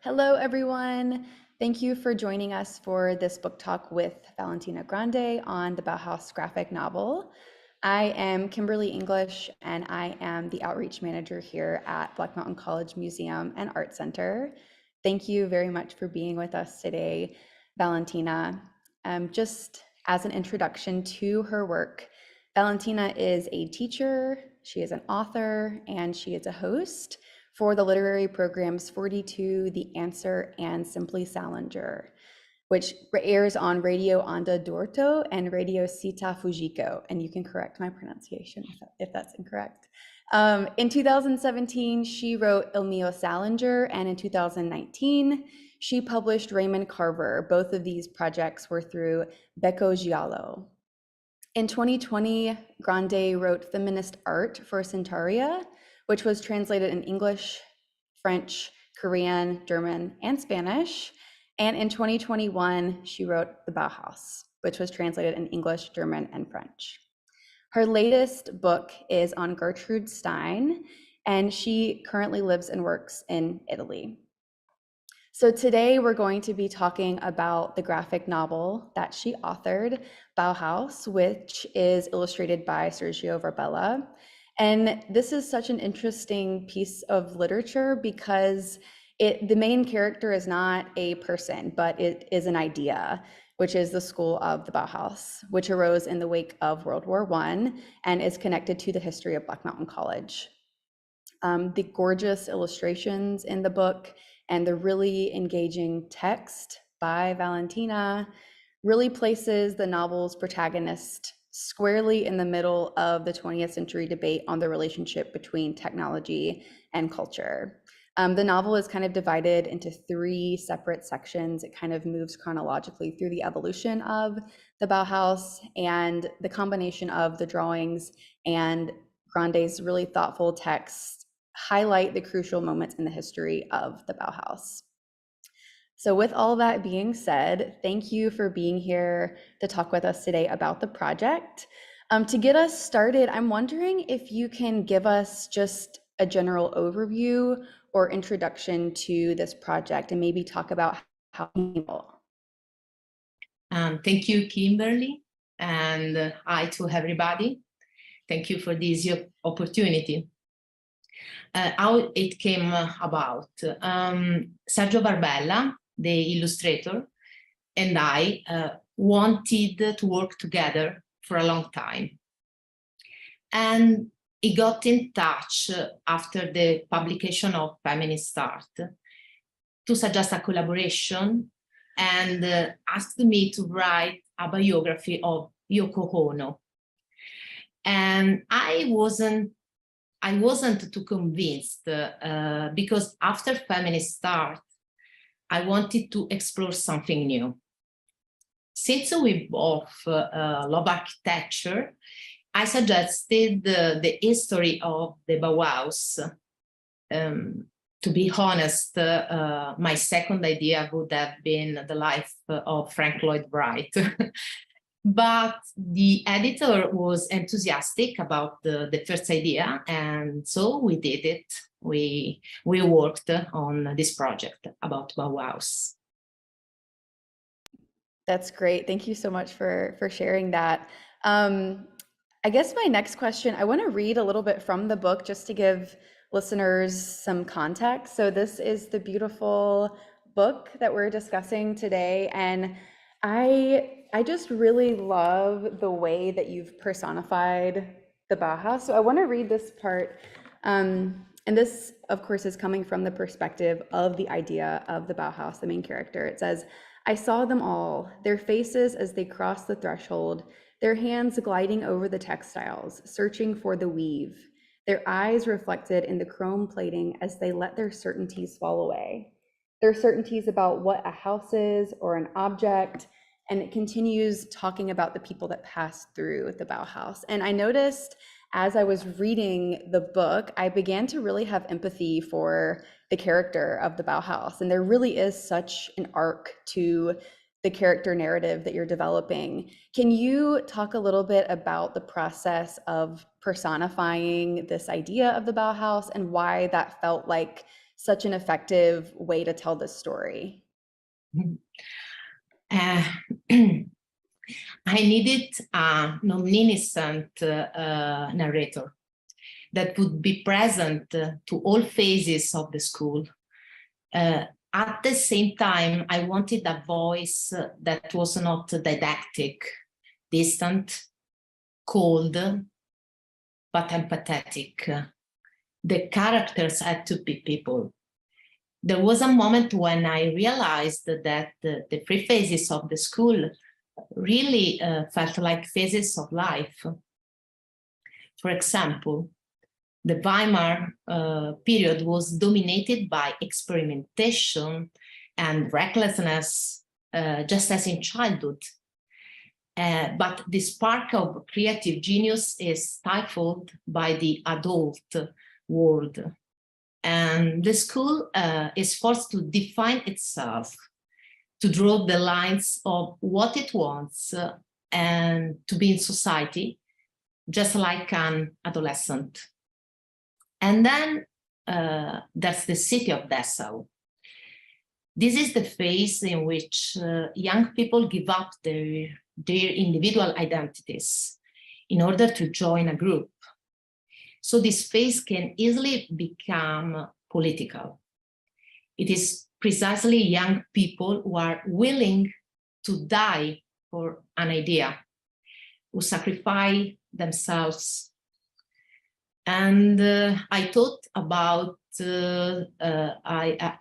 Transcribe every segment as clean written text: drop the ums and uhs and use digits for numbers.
Hello, everyone. Thank you for joining us for this book talk with Valentina Grande on the Bauhaus graphic novel. I am Kimberly English, and I am the outreach manager here at Black Mountain College Museum and Art Center. Thank you very much for being with us today, Valentina. Just as an introduction to her work, Valentina is a teacher, she is an author, and she is a host for the literary programs 42, The Answer and Simply Salinger, which airs on Radio Onda d'Orto and Radio Città Fujiko. And you can correct my pronunciation if that's incorrect. In 2017, she wrote Il mio Salinger, and in 2019, she published Raymond Carver. Both of these projects were through BeccoGiallo. In 2020, Grande wrote Feminist Art for Centaria, which was translated in English, French, Korean, German, and Spanish. And in 2021, she wrote The Bauhaus, which was translated in English, German, and French. Her latest book is on Gertrude Stein, and she currently lives and works in Italy. So today we're going to be talking about the graphic novel that she authored, Bauhaus, which is illustrated by Sergio Verbella. And this is such an interesting piece of literature because the main character is not a person, but it is an idea, which is the school of the Bauhaus, which arose in the wake of World War I and is connected to the history of Black Mountain College. The gorgeous illustrations in the book and the really engaging text by Valentina really places the novel's protagonist squarely in the middle of the 20th century debate on the relationship between technology and culture. The novel is kind of divided into three separate sections. It kind of moves chronologically through the evolution of the Bauhaus, and the combination of the drawings and Grande's really thoughtful text highlight the crucial moments in the history of the Bauhaus. So with all that being said, thank you for being here to talk with us today about the project. To get us started, I'm wondering if you can give us just a general overview or introduction to this project and maybe talk about how people. Thank you, Kimberly, and hi to everybody. Thank you for this opportunity. How it came about. Sergio Verbella, the illustrator, and I wanted to work together for a long time. And he got in touch after the publication of Feminist Art to suggest a collaboration and asked me to write a biography of Yoko Ono. And I wasn't too convinced because after Feminist Art, I wanted to explore something new. Since we both love architecture, I suggested the history of the Bauhaus. To be honest, my second idea would have been the life of Frank Lloyd Wright. But the editor was enthusiastic about the first idea, and so we did it. We worked on this project about Bauhaus. That's great. Thank you so much for sharing that. I guess my next question, I want to read a little bit from the book just to give listeners some context. So this is the beautiful book that we're discussing today, and I just really love the way that you've personified the Bauhaus. So I want to read this part. And this, of course, is coming from the perspective of the idea of the Bauhaus, the main character. It says, "I saw them all, their faces as they crossed the threshold, their hands gliding over the textiles, searching for the weave, their eyes reflected in the chrome plating as they let their certainties fall away. Their certainties about what a house is or an object." And it continues talking about the people that passed through the Bauhaus. And I noticed as I was reading the book, I began to really have empathy for the character of the Bauhaus. And there really is such an arc to the character narrative that you're developing. Can you talk a little bit about the process of personifying this idea of the Bauhaus and why that felt like such an effective way to tell this story? I needed an omniscient narrator that would be present to all phases of the school. At the same time, I wanted a voice that was not didactic, distant, cold, but empathetic. The characters had to be people. There was a moment when I realized that the three phases of the school really felt like phases of life. For example, the Weimar period was dominated by experimentation and recklessness, just as in childhood. But the spark of creative genius is stifled by the adult world. And the school is forced to define itself, to draw the lines of what it wants and to be in society, just like an adolescent. And then there's the city of Dessau. This is the phase in which young people give up their individual identities in order to join a group. So this phase can easily become political. It is precisely young people who are willing to die for an idea, who sacrifice themselves. And I thought about, I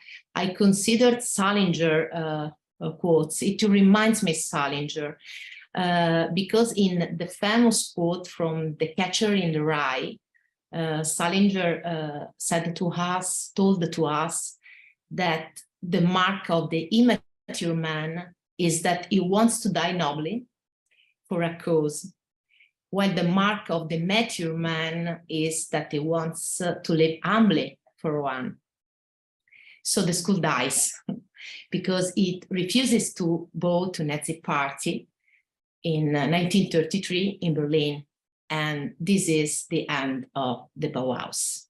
considered Salinger quotes. It reminds me Salinger, because in the famous quote from The Catcher in the Rye, Salinger told to us that the mark of the immature man is that he wants to die nobly for a cause, while the mark of the mature man is that he wants to live humbly for one. So the school dies because it refuses to bow to Nazi party in 1933 in Berlin. And this is the end of the Bauhaus.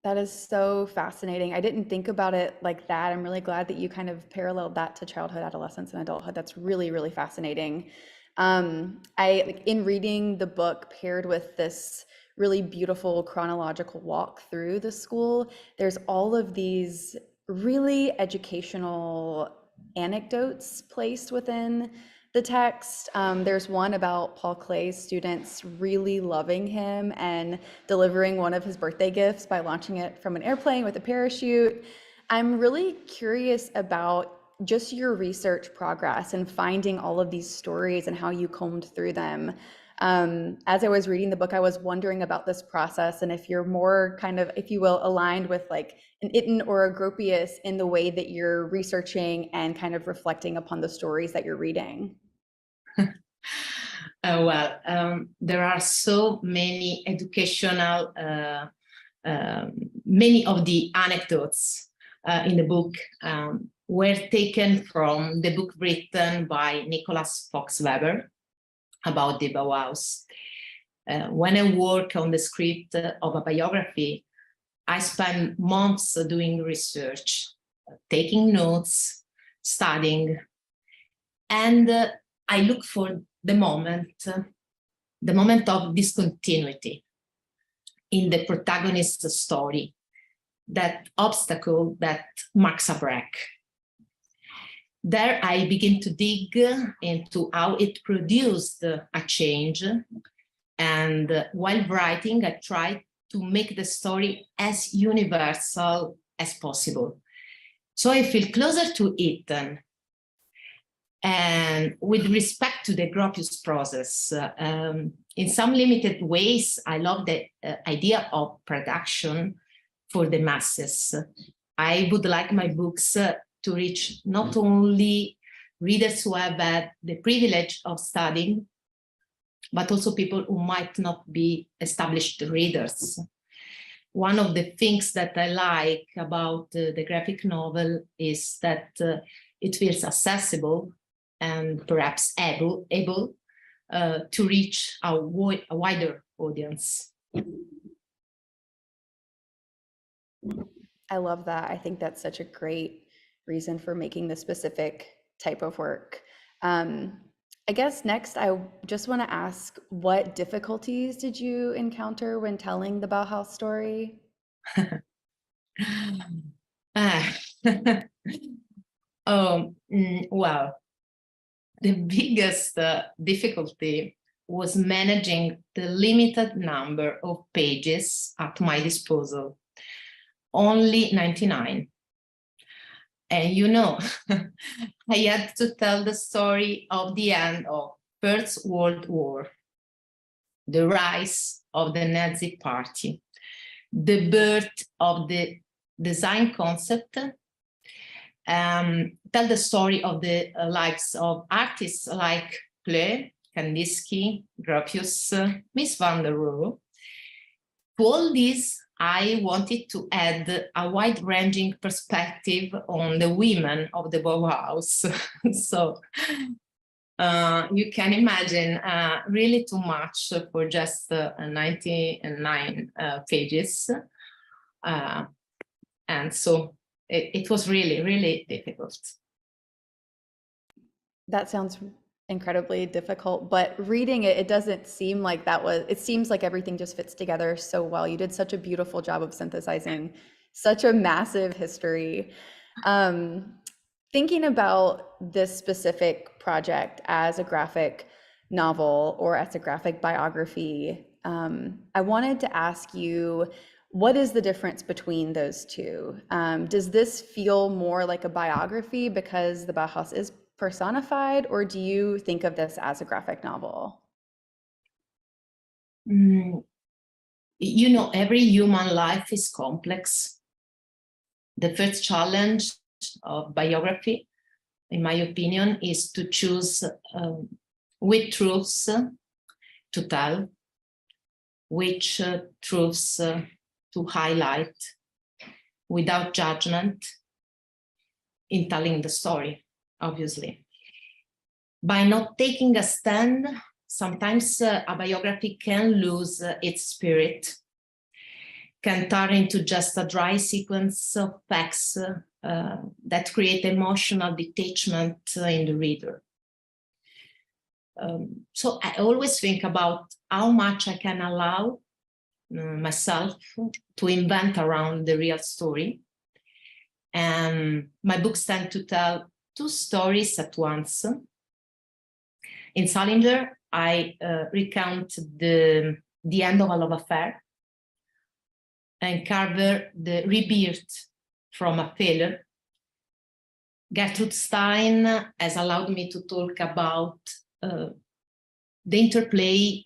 That is so fascinating. I didn't think about it like that. I'm really glad that you kind of paralleled that to childhood, adolescence, and adulthood. That's really, really fascinating. In reading the book paired with this really beautiful chronological walk through the school, there's all of these really educational anecdotes placed within the text. There's one about Paul Klee's students really loving him and delivering one of his birthday gifts by launching it from an airplane with a parachute. I'm really curious about just your research progress and finding all of these stories and how you combed through them. As I was reading the book, I was wondering about this process and if you're more kind of, if you will, aligned with like an Itten or a Gropius in the way that you're researching and kind of reflecting upon the stories that you're reading. There are so many educational, many of the anecdotes in the book were taken from the book written by Nicholas Fox-Weber about the Bauhaus. When I work on the script of a biography, I spend months doing research, taking notes, studying, and I look for the moment of discontinuity in the protagonist's story, that obstacle that marks a break. There I begin to dig into how it produced a change. And while writing, I try to make the story as universal as possible. So I feel closer to Itten. And with respect to the Gropius process, in some limited ways, I love the idea of production for the masses. I would like my books to reach not only readers who have had the privilege of studying, but also people who might not be established readers. One of the things that I like about the graphic novel is that it feels accessible and perhaps able to reach a wider audience. I love that. I think that's such a great reason for making this specific type of work. Um, I guess next, I just want to ask, what difficulties did you encounter when telling the Bauhaus story? Ah. Well, the biggest difficulty was managing the limited number of pages at my disposal, only 99. And you know, I had to tell the story of the end of First World War, the rise of the Nazi Party, the birth of the design concept, tell the story of the lives of artists like Klee, Kandinsky, Gropius, Miss van der Rohe. To all this, I wanted to add a wide-ranging perspective on the women of the Bauhaus. So you can imagine really too much for just 99 pages. And so it was really, really difficult. That sounds incredibly difficult, but reading it, it doesn't seem like that was, it seems like everything just fits together so well. You did such a beautiful job of synthesizing such a massive history. Thinking about this specific project as a graphic novel or as a graphic biography, I wanted to ask you, what is the difference between those two? Does this feel more like a biography because the Bauhaus is personified, or do you think of this as a graphic novel? You know, every human life is complex. The first challenge of biography, in my opinion, is to choose which truths to tell, which truths to highlight without judgment in telling the story, obviously. By not taking a stand, sometimes a biography can lose its spirit, can turn into just a dry sequence of facts that create emotional detachment in the reader. So I always think about how much I can allow myself to invent around the real story. And my books tend to tell two stories at once. In Salinger, I recount the end of a love affair, and Carver, the rebirth from a failure. Gertrude Stein has allowed me to talk about the interplay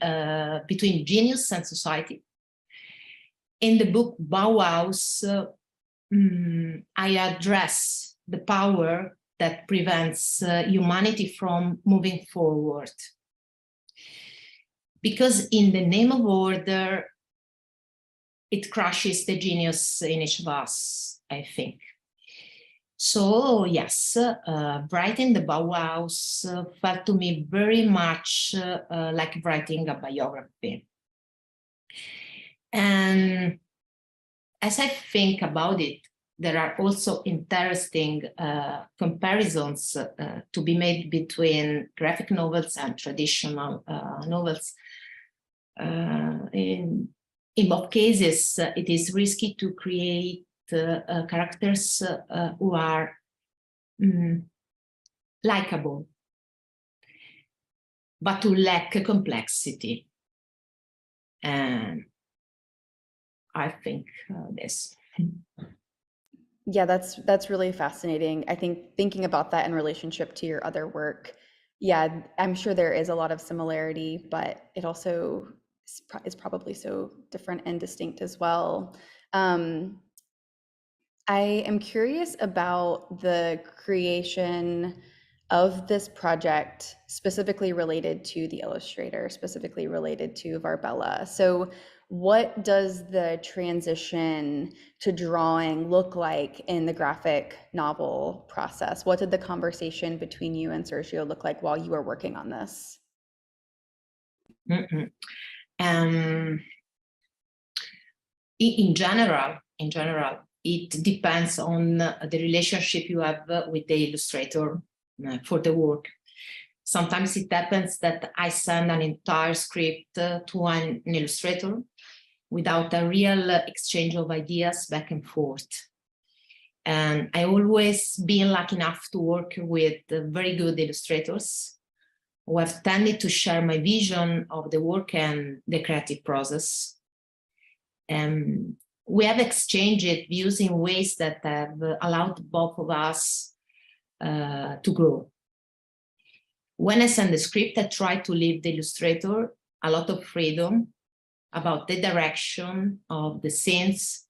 between genius and society. In the book Bauhaus, I address the power that prevents humanity from moving forward. Because in the name of order, it crushes the genius in each of us, I think. So yes, writing the Bauhaus felt to me very much like writing a biography. And as I think about it, there are also interesting comparisons to be made between graphic novels and traditional novels. In both cases, it is risky to create characters who are likable, but who lack complexity. And I think this. Yeah, that's really fascinating. I think thinking about that in relationship to your other work, yeah, I'm sure there is a lot of similarity, but it also is probably so different and distinct as well. I am curious about the creation of this project, specifically related to the illustrator, specifically related to Varbella. So what does the transition to drawing look like in the graphic novel process? What did the conversation between you and Sergio look like while you were working on this? In general, it depends on the relationship you have with the illustrator for the work. Sometimes it happens that I send an entire script to an illustrator without a real exchange of ideas back and forth. And I always been lucky enough to work with very good illustrators who have tended to share my vision of the work and the creative process. And we have exchanged views in ways that have allowed both of us to grow. When I send the script, I try to leave the illustrator a lot of freedom about the direction of the scenes,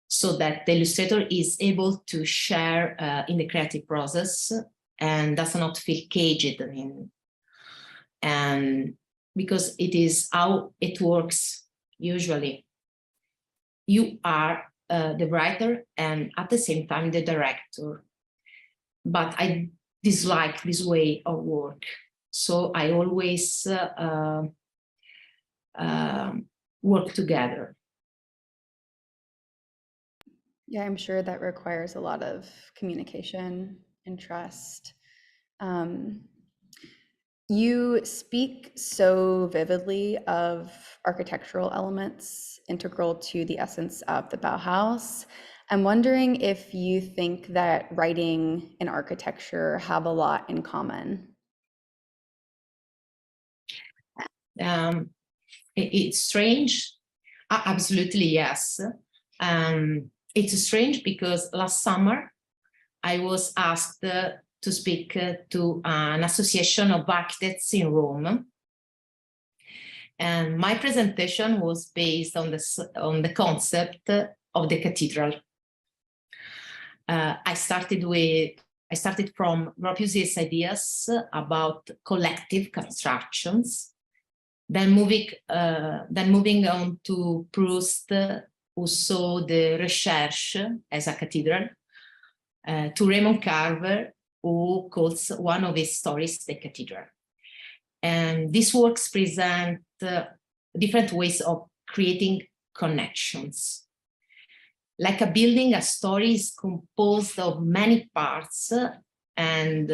so that the illustrator is able to share in the creative process and does not feel caged. And because it is how it works usually. You are the writer and at the same time the director. But I dislike this way of work. So I always work together. Yeah, I'm sure that requires a lot of communication and trust. You speak so vividly of architectural elements integral to the essence of the Bauhaus. I'm wondering if you think that writing and architecture have a lot in common. It's strange. Absolutely, yes. It's strange because last summer I was asked to speak to an association of architects in Rome. And my presentation was based on the concept of the cathedral. I started from Gropius's ideas about collective constructions, then moving on to Proust, who saw the Recherche as a cathedral, to Raymond Carver, who calls one of his stories the cathedral. And these works present different ways of creating connections. Like a building, a story is composed of many parts and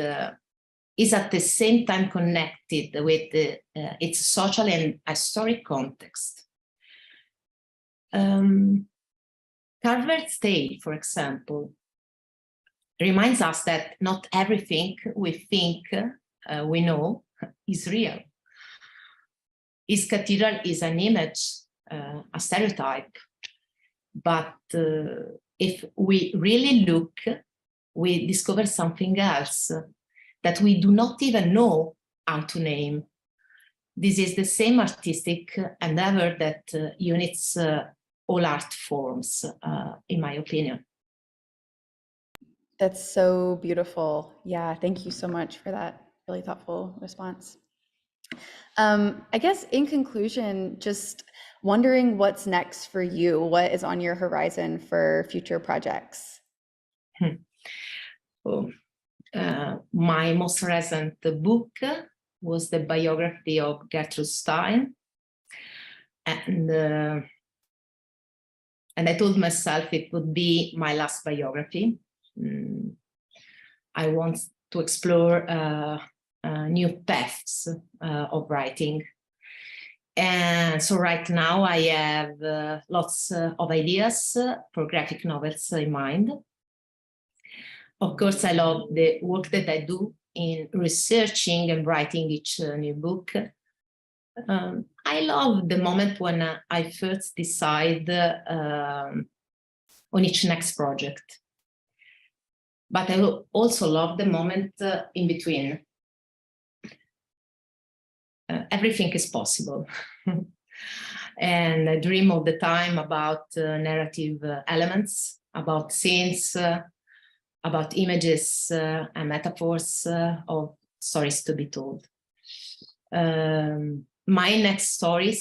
is at the same time connected with its social and historic context. Carver's tale, for example, reminds us that not everything we think we know is real. His cathedral is an image, a stereotype, but if we really look, we discover something else that we do not even know how to name. This is the same artistic endeavor that unites all art forms, in my opinion. That's so beautiful. Yeah, thank you so much for that really thoughtful response. I guess in conclusion, just wondering what's next for you. What is on your horizon for future projects? My most recent book was the biography of Gertrude Stein. And I told myself it would be my last biography. I want to explore new paths of writing. And so right now I have lots of ideas for graphic novels in mind. Of course, I love the work that I do in researching and writing each new book. I love the moment when I first decide on each next project. But I also love the moment in between. Everything is possible. And I dream all the time about narrative elements, about scenes, about images and metaphors of stories to be told. My next story,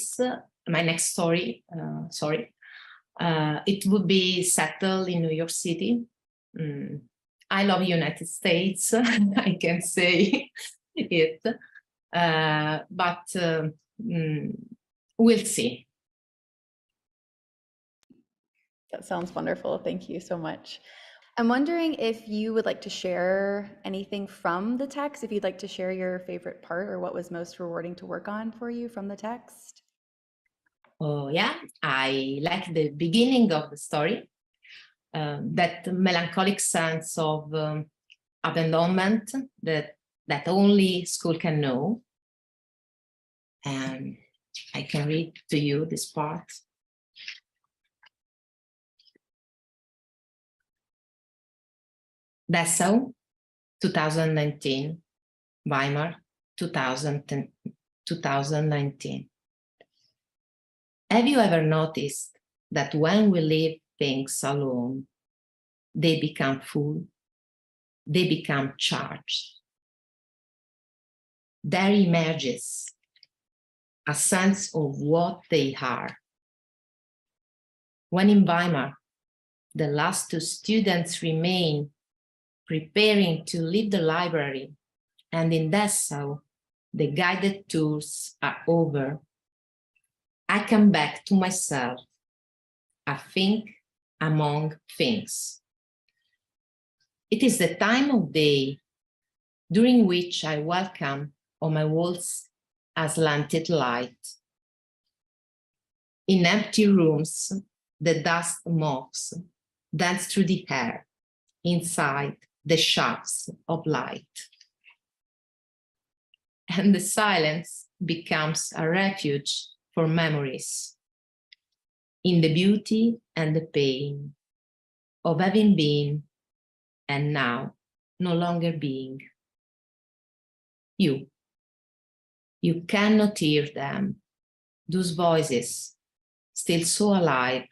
it would be settled in New York City. I love United States, I can say it, but we'll see. That sounds wonderful. Thank you so much. I'm wondering if you would like to share anything from the text, if you'd like to share your favorite part or what was most rewarding to work on for you from the text. Oh, yeah, I like the beginning of the story, that melancholic sense of abandonment that only school can know. And I can read to you this part. Dessau, 2019, Weimar, 2019. Have you ever noticed that when we leave things alone, they become full, they become charged? There emerges a sense of what they are. When in Weimar, the last two students remain preparing to leave the library, and in Dessau, the guided tours are over, I come back to myself, a thing among things. It is the time of day during which I welcome on my walls a slanted light. In empty rooms, the dust moths dance through the air, inside the shafts of light. And the silence becomes a refuge for memories, in the beauty and the pain of having been and now no longer being. You cannot hear them, those voices still so alive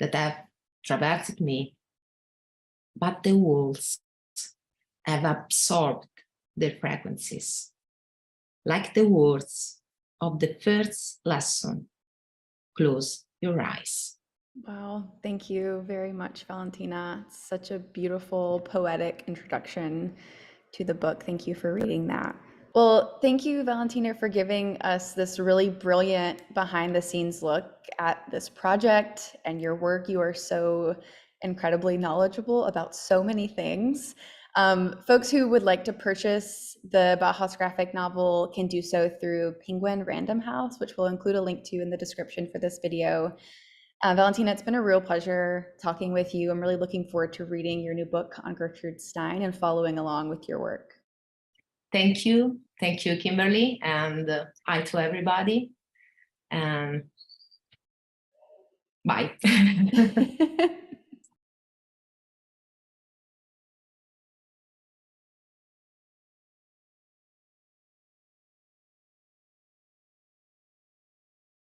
that have traversed me, but the walls have absorbed their frequencies, like the words of the first lesson. Close your eyes. Wow, thank you very much, Valentina. It's such a beautiful, poetic introduction to the book. Thank you for reading that. Well, thank you, Valentina, for giving us this really brilliant behind-the-scenes look at this project and your work. You are so incredibly knowledgeable about so many things. Folks who would like to purchase the Bauhaus graphic novel can do so through Penguin Random House, which we'll include a link to in the description for this video. Valentina, it's been a real pleasure talking with you. I'm really looking forward to reading your new book on Gertrude Stein and following along with your work. Thank you, Kimberly, and hi to everybody. And bye.